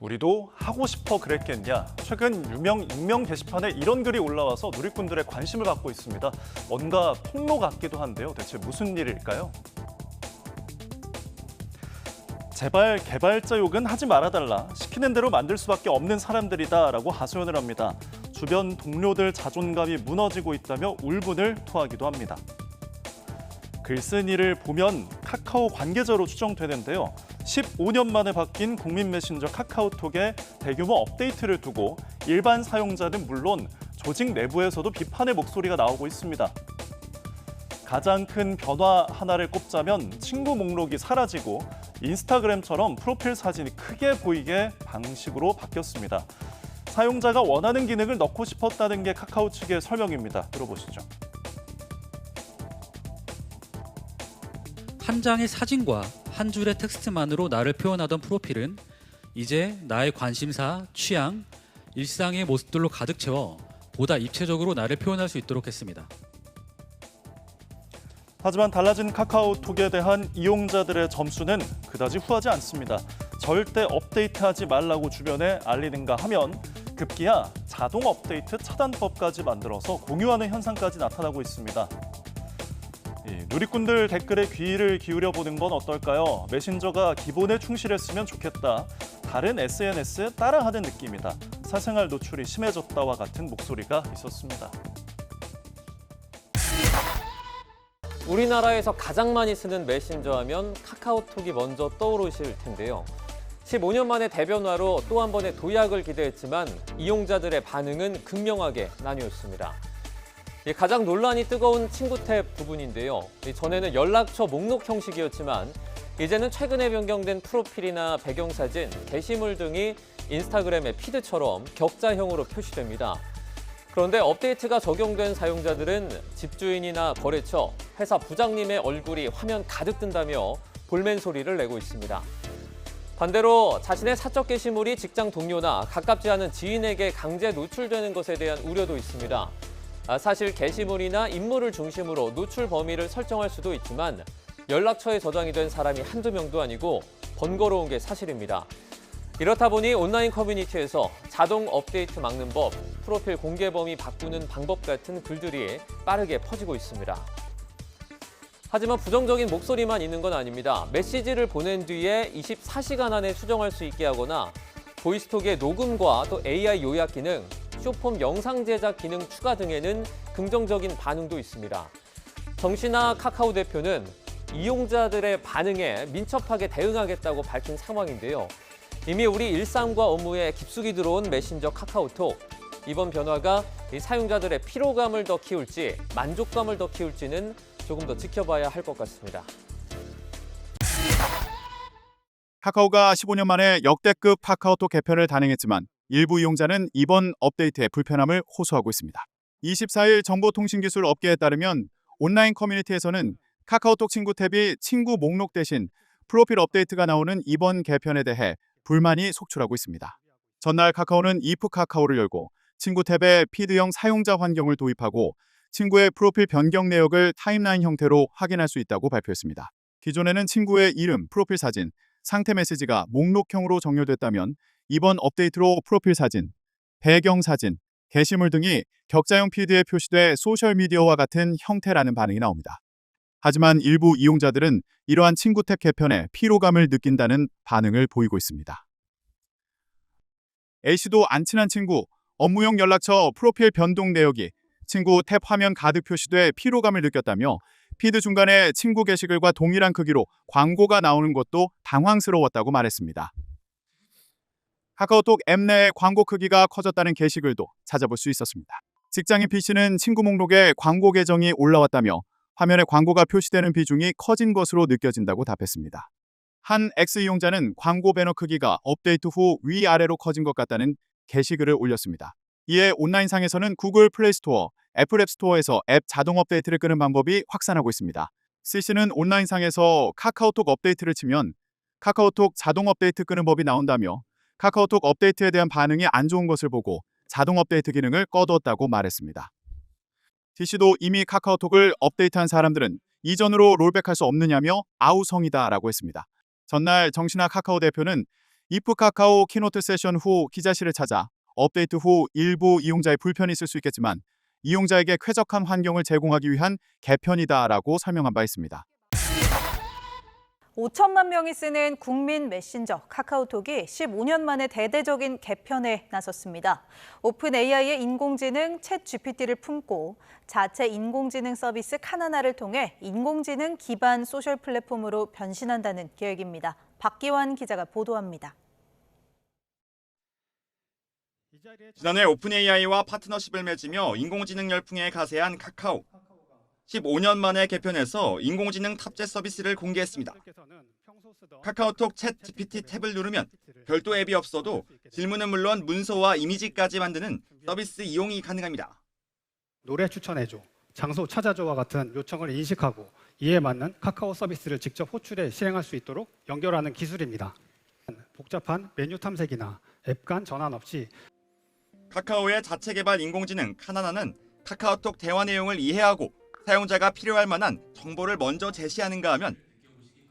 우리도 하고 싶어 그랬겠냐? 최근 익명 게시판에 이런 글이 올라와서 누리꾼들의 관심을 받고 있습니다. 뭔가 폭로 같기도 한데요. 대체 무슨 일일까요? 제발 개발자 욕은 하지 말아달라. 시키는 대로 만들 수밖에 없는 사람들이다라고 하소연을 합니다. 주변 동료들 자존감이 무너지고 있다며 울분을 토하기도 합니다. 글쓴이를 보면 카카오 관계자로 추정되는데요. 15년 만에 바뀐 국민 메신저 카카오톡에 대규모 업데이트를 두고 일반 사용자는 물론 조직 내부에서도 비판의 목소리가 나오고 있습니다. 가장 큰 변화 하나를 꼽자면 친구 목록이 사라지고 인스타그램처럼 프로필 사진이 크게 보이게 방식으로 바뀌었습니다. 사용자가 원하는 기능을 넣고 싶었다는 게 카카오 측의 설명입니다. 들어보시죠. 한 장의 사진과 한 줄의 텍스트만으로 나를 표현하던 프로필은 이제 나의 관심사, 취향, 일상의 모습들로 가득 채워 보다 입체적으로 나를 표현할 수 있도록 했습니다. 하지만 달라진 카카오톡에 대한 이용자들의 점수는 그다지 후하지 않습니다. 절대 업데이트하지 말라고 주변에 알리는가 하면 급기야 자동 업데이트 차단법까지 만들어서 공유하는 현상까지 나타나고 있습니다. 누리꾼들 댓글에 귀를 기울여 보는 건 어떨까요? 메신저가 기본에 충실했으면 좋겠다. 다른 SNS에 따라하는 느낌이다. 사생활 노출이 심해졌다와 같은 목소리가 있었습니다. 우리나라에서 가장 많이 쓰는 메신저 하면 카카오톡이 먼저 떠오르실 텐데요. 15년 만의 대변화로 또 한 번의 도약을 기대했지만 이용자들의 반응은 극명하게 나뉘었습니다. 가장 논란이 뜨거운 친구 탭 부분인데요. 전에는 연락처 목록 형식이었지만 이제는 최근에 변경된 프로필이나 배경사진, 게시물 등이 인스타그램의 피드처럼 격자형으로 표시됩니다. 그런데 업데이트가 적용된 사용자들은 집주인이나 거래처, 회사 부장님의 얼굴이 화면 가득 뜬다며 볼멘 소리를 내고 있습니다. 반대로 자신의 사적 게시물이 직장 동료나 가깝지 않은 지인에게 강제 노출되는 것에 대한 우려도 있습니다. 사실 게시물이나 인물을 중심으로 노출 범위를 설정할 수도 있지만 연락처에 저장이 된 사람이 한두 명도 아니고 번거로운 게 사실입니다. 이렇다 보니 온라인 커뮤니티에서 자동 업데이트 막는 법, 프로필 공개 범위 바꾸는 방법 같은 글들이 빠르게 퍼지고 있습니다. 하지만 부정적인 목소리만 있는 건 아닙니다. 메시지를 보낸 뒤에 24시간 안에 수정할 수 있게 하거나 보이스톡의 녹음과 또 AI 요약 기능, 쇼폼 영상 제작 기능 추가 등에는 긍정적인 반응도 있습니다. 정신아 카카오 대표는 이용자들의 반응에 민첩하게 대응하겠다고 밝힌 상황인데요. 이미 우리 일상과 업무에 깊숙이 들어온 메신저 카카오톡. 이번 변화가 사용자들의 피로감을 더 키울지 만족감을 더 키울지는 조금 더 지켜봐야 할 것 같습니다. 카카오가 15년 만에 역대급 카카오톡 개편을 단행했지만 일부 이용자는 이번 업데이트의 불편함을 호소하고 있습니다. 24일 정보통신기술 업계에 따르면 온라인 커뮤니티에서는 카카오톡 친구 탭이 친구 목록 대신 프로필 업데이트가 나오는 이번 개편에 대해 불만이 속출하고 있습니다. 전날 카카오는 이프 카카오를 열고 친구 탭에 피드형 사용자 환경을 도입하고 친구의 프로필 변경 내역을 타임라인 형태로 확인할 수 있다고 발표했습니다. 기존에는 친구의 이름, 프로필 사진, 상태 메시지가 목록형으로 정렬됐다면 이번 업데이트로 프로필 사진, 배경 사진, 게시물 등이 격자형 피드에 표시돼 소셜미디어와 같은 형태라는 반응이 나옵니다. 하지만 일부 이용자들은 이러한 친구 탭 개편에 피로감을 느낀다는 반응을 보이고 있습니다. A씨도 안 친한 친구, 업무용 연락처 프로필 변동 내역이 친구 탭 화면 가득 표시돼 피로감을 느꼈다며 피드 중간에 친구 게시글과 동일한 크기로 광고가 나오는 것도 당황스러웠다고 말했습니다. 카카오톡 앱 내의 광고 크기가 커졌다는 게시글도 찾아볼 수 있었습니다. 직장인 B씨는 친구 목록에 광고 계정이 올라왔다며 화면에 광고가 표시되는 비중이 커진 것으로 느껴진다고 답했습니다. 한 X 이용자는 광고 배너 크기가 업데이트 후 위아래로 커진 것 같다는 게시글을 올렸습니다. 이에 온라인상에서는 구글 플레이 스토어, 애플 앱 스토어에서 앱 자동 업데이트를 끄는 방법이 확산하고 있습니다. C씨는 온라인상에서 카카오톡 업데이트를 치면 카카오톡 자동 업데이트 끄는 법이 나온다며 카카오톡 업데이트에 대한 반응이 안 좋은 것을 보고 자동 업데이트 기능을 꺼두었다고 말했습니다. D씨도 이미 카카오톡을 업데이트한 사람들은 이전으로 롤백할 수 없느냐며 아우성이다라고 했습니다. 전날 정신아 카카오 대표는 이프 카카오 키노트 세션 후 기자실을 찾아 업데이트 후 일부 이용자의 불편이 있을 수 있겠지만 이용자에게 쾌적한 환경을 제공하기 위한 개편이다라고 설명한 바 있습니다. 5천만 명이 쓰는 국민 메신저 카카오톡이 15년 만에 대대적인 개편에 나섰습니다. 오픈 AI의 인공지능 챗 GPT를 품고 자체 인공지능 서비스 카나나를 통해 인공지능 기반 소셜 플랫폼으로 변신한다는 계획입니다. 박기환 기자가 보도합니다. 지난해 오픈 AI와 파트너십을 맺으며 인공지능 열풍에 가세한 카카오. 15년 만에 개편해서 인공지능 탑재 서비스를 공개했습니다. 카카오톡 챗 GPT 탭을 누르면 별도 앱이 없어도 질문은 물론 문서와 이미지까지 만드는 서비스 이용이 가능합니다. 노래 추천해줘, 장소 찾아줘와 같은 요청을 인식하고 이에 맞는 카카오 서비스를 직접 호출해 실행할 수 있도록 연결하는 기술입니다. 복잡한 메뉴 탐색이나 앱 간 전환 없이 카카오의 자체 개발 인공지능 카나나는 카카오톡 대화 내용을 이해하고 사용자가 필요할 만한 정보를 먼저 제시하는가 하면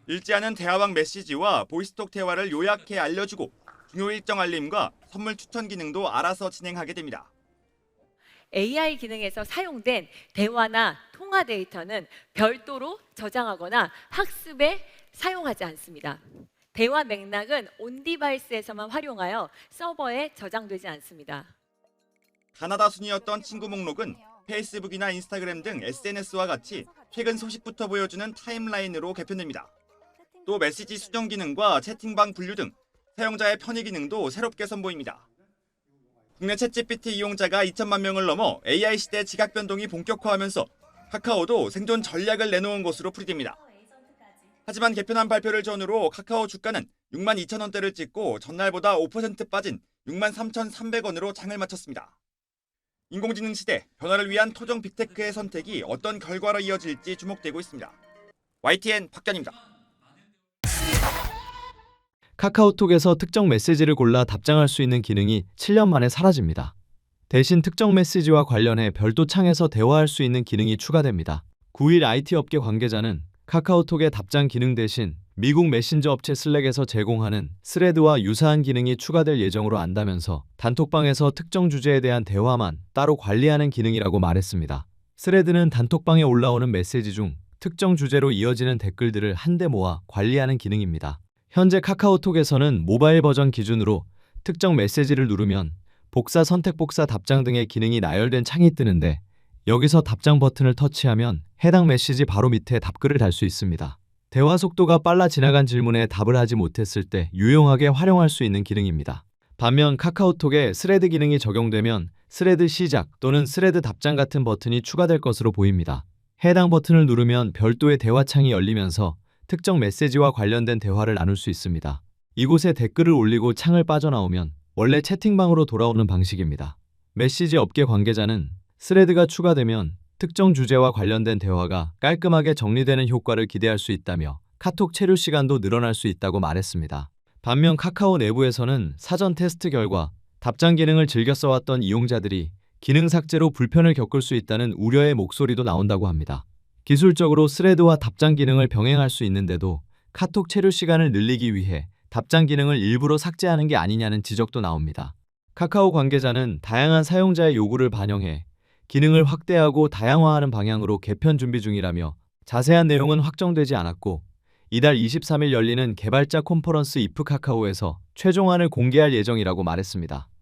읽지 않은 대화방 메시지와 보이스톡 대화를 요약해 알려주고 중요 일정 알림과 선물 추천 기능도 알아서 진행하게 됩니다. AI 기능에서 사용된 대화나 통화 데이터는 별도로 저장하거나 학습에 사용하지 않습니다. 대화 맥락은 온 디바이스에서만 활용하여 서버에 저장되지 않습니다. 가나다 순이었던 친구 목록은 페이스북이나 인스타그램 등 SNS와 같이 최근 소식부터 보여주는 타임라인으로 개편됩니다. 또 메시지 수정 기능과 채팅방 분류 등 사용자의 편의 기능도 새롭게 선보입니다. 국내 챗GPT 이용자가 2천만 명을 넘어 AI 시대 지각 변동이 본격화하면서 카카오도 생존 전략을 내놓은 것으로 풀이됩니다. 하지만 개편한 발표를 전후로 카카오 주가는 62,000원대를 찍고 전날보다 5% 빠진 63,300원으로 장을 마쳤습니다. 인공지능 시대 변화를 위한 토종 빅테크의 선택이 어떤 결과로 이어질지 주목되고 있습니다. YTN 박견입니다. 카카오톡에서 특정 메시지를 골라 답장할 수 있는 기능이 7년 만에 사라집니다. 대신 특정 메시지와 관련해 별도 창에서 대화할 수 있는 기능이 추가됩니다. 9일 IT 업계 관계자는 카카오톡의 답장 기능 대신 미국 메신저 업체 슬랙에서 제공하는 스레드와 유사한 기능이 추가될 예정으로 안다면서 단톡방에서 특정 주제에 대한 대화만 따로 관리하는 기능이라고 말했습니다. 스레드는 단톡방에 올라오는 메시지 중 특정 주제로 이어지는 댓글들을 한데 모아 관리하는 기능입니다. 현재 카카오톡에서는 모바일 버전 기준으로 특정 메시지를 누르면 복사, 선택 복사, 답장 등의 기능이 나열된 창이 뜨는데 여기서 답장 버튼을 터치하면 해당 메시지 바로 밑에 답글을 달 수 있습니다. 대화 속도가 빨라 지나간 질문에 답을 하지 못했을 때 유용하게 활용할 수 있는 기능입니다. 반면 카카오톡에 스레드 기능이 적용되면 스레드 시작 또는 스레드 답장 같은 버튼이 추가될 것으로 보입니다. 해당 버튼을 누르면 별도의 대화창이 열리면서 특정 메시지와 관련된 대화를 나눌 수 있습니다. 이곳에 댓글을 올리고 창을 빠져나오면 원래 채팅방으로 돌아오는 방식입니다. 메시지 업계 관계자는 스레드가 추가되면 특정 주제와 관련된 대화가 깔끔하게 정리되는 효과를 기대할 수 있다며 카톡 체류 시간도 늘어날 수 있다고 말했습니다. 반면 카카오 내부에서는 사전 테스트 결과 답장 기능을 즐겨 써왔던 이용자들이 기능 삭제로 불편을 겪을 수 있다는 우려의 목소리도 나온다고 합니다. 기술적으로 스레드와 답장 기능을 병행할 수 있는데도 카톡 체류 시간을 늘리기 위해 답장 기능을 일부러 삭제하는 게 아니냐는 지적도 나옵니다. 카카오 관계자는 다양한 사용자의 요구를 반영해 기능을 확대하고 다양화하는 방향으로 개편 준비 중이라며 자세한 내용은 확정되지 않았고 이달 23일 열리는 개발자 컨퍼런스 이프 카카오에서 최종안을 공개할 예정이라고 말했습니다.